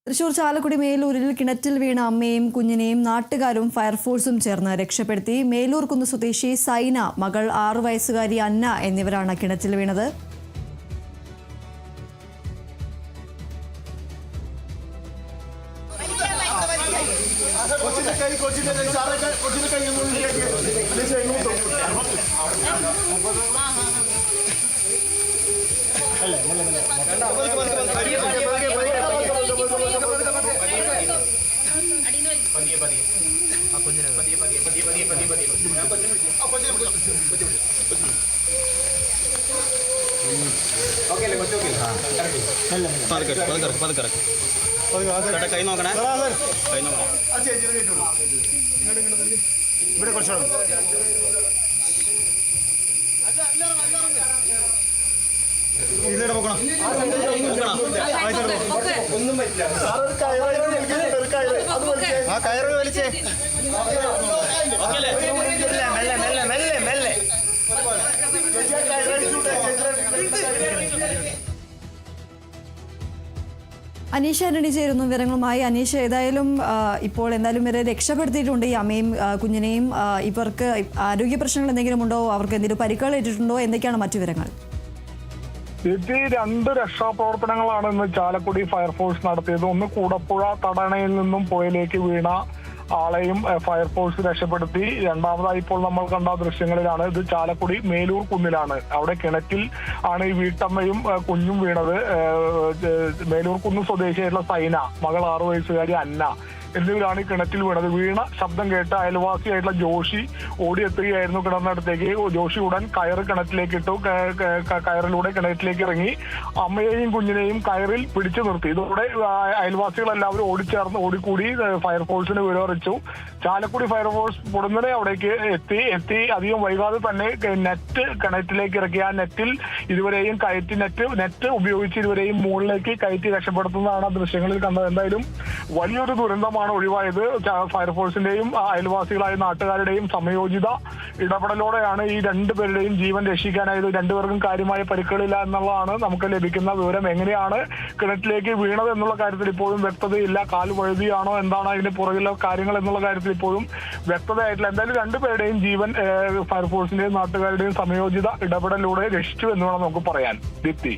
തൃശൂർ ചാലക്കുടി മേലൂരിൽ കിണറ്റിൽ വീണ അമ്മയും കുഞ്ഞിനെയും നാട്ടുകാരും ഫയർഫോഴ്സും ചേർന്ന് രക്ഷപ്പെടുത്തി. മേലൂർകുന്ന് സ്വദേശി സൈന, മകൾ 6 വയസ്സുകാരി അന്ന എന്നിവരാണ് കിണറ്റിൽ വീണത്. കൈ നോക്കണേ ഇവിടെ കുറച്ച് ഇതിലൂടെ പോകണം. ഒന്നും പറ്റില്ല. ആ കയറ് വലിച്ചേ. മെല്ലെ മെല്ലെ മെല്ലെ മെല്ലെ. അനീഷ ആന്റണി ചേരുന്നു വിവരങ്ങളുമായി. അനീഷ, ഏതായാലും ഇപ്പോൾ ഇവരെ രക്ഷപ്പെടുത്തിയിട്ടുണ്ട്, ഈ അമ്മയും കുഞ്ഞിനെയും. ഇവർക്ക് ആരോഗ്യ പ്രശ്നങ്ങൾ എന്തെങ്കിലും ഉണ്ടോ? അവർക്ക് എന്തെങ്കിലും പരിക്കുകൾ ഏറ്റിട്ടുണ്ടോ? എന്തൊക്കെയാണ് മറ്റു വിവരങ്ങൾ? ഈ 2 രക്ഷാപ്രവർത്തനങ്ങളാണ് ഇന്ന് ചാലക്കുടി ഫയർഫോഴ്സ് നടത്തിയത്. ഒന്ന് കൂടപ്പുഴ തടണയിൽ നിന്നും പുഴയിലേക്ക് വീണ ആളെയും ഫയർഫോഴ്സ് രക്ഷപ്പെടുത്തി. രണ്ടാമതായി ഇപ്പോൾ നമ്മൾ കണ്ട ദൃശ്യങ്ങളിലാണ്. ഇത് ചാലക്കുടി മേലൂർ കുന്നിലാണ്. അവിടെ കിണറ്റിൽ ആണ് ഈ വീട്ടമ്മയും കുഞ്ഞും വീണത്. മേലൂർ കുന്ന് സ്വദേശിയായിട്ടുള്ള സൈന, മകൾ 6 വയസ്സുകാരി അന്ന എന്നിവരാണ് ഈ കിണറ്റിൽ വീണത്. വീണ ശബ്ദം കേട്ട് അയൽവാസിയായിട്ടുള്ള ജോഷി ഓടിയെത്തുകയായിരുന്നു കിണറിനടുത്തേക്ക്. ജോഷി ഉടൻ കയറ് കിണറ്റിലേക്ക് ഇട്ടു. കയറിലൂടെ കിണറ്റിലേക്ക് ഇറങ്ങി അമ്മയെയും കുഞ്ഞിനെയും കയറിൽ പിടിച്ചു നിർത്തി. ഇതോടെ അയൽവാസികളെല്ലാവരും ഓടിക്കൂടി ഫയർഫോഴ്സിന് വിവരമറിയിച്ചു. ചാലക്കുടി ഫയർഫോഴ്സ് പൊടുന്നനെ അവിടേക്ക് എത്തി അധികം വൈകാതെ തന്നെ നെറ്റ് കിണറ്റിലേക്ക് ഇറക്കി. ആ നെറ്റിൽ ഇരുവരെയും കയറ്റി നെറ്റ് ഉപയോഗിച്ച് ഇരുവരെയും മുകളിലേക്ക് കയറ്റി രക്ഷപ്പെടുത്തുന്നതാണ് ദൃശ്യങ്ങളിൽ കണ്ടത്. എന്തായാലും വലിയൊരു ദുരന്തമാണ് ഒഴിവായത്. ഫയർഫോഴ്സിന്റെയും അയൽവാസികളായ നാട്ടുകാരുടെയും സംയോജിത ഇടപെടലോടെയാണ് ഈ 2 പേരുടെയും ജീവൻ രക്ഷിക്കാനായത്. 2 പേർക്കും കാര്യമായ പരിക്കുകളില്ല എന്നുള്ളതാണ് നമുക്ക് ലഭിക്കുന്ന വിവരം. എങ്ങനെയാണ് കിണറ്റിലേക്ക് വീണത് എന്നുള്ള കാര്യത്തിൽ ഇപ്പോഴും വ്യക്തതയില്ല. കാൽ വഴുതിയാണോ, എന്താണ് അതിന് പുറകിലെ കാര്യങ്ങൾ എന്നുള്ള കാര്യത്തിൽ ഇപ്പോഴും വ്യക്തതയായിട്ടില്ല. എന്തായാലും 2 പേരുടെയും ജീവൻ ഫയർഫോഴ്സിന്റെയും നാട്ടുകാരുടെയും സംയോജിത ഇടപെടലിലൂടെ രക്ഷിച്ചു എന്ന് വേണം നമുക്ക് പറയാൻ. ദീപ്തി.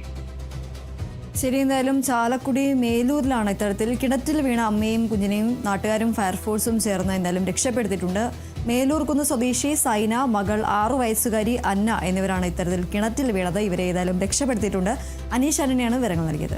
ശരി, എന്തായാലും ചാലക്കുടി മേലൂരിലാണ് ഇത്തരത്തിൽ കിണറ്റിൽ വീണ അമ്മയും കുഞ്ഞിനെയും നാട്ടുകാരും ഫയർഫോഴ്സും ചേർന്ന് എന്തായാലും രക്ഷപ്പെടുത്തിയിട്ടുണ്ട്. മേലൂർകുന്ന് സ്വദേശി സൈന, മകൾ 6 വയസ്സുകാരി അന്ന എന്നിവരാണ് ഇത്തരത്തിൽ കിണറ്റിൽ വീണത്. ഇവരെ ഏതായാലും രക്ഷപ്പെടുത്തിയിട്ടുണ്ട്. അനീഷ് ആന്റണിയാണ് വിവരങ്ങൾ നൽകിയത്.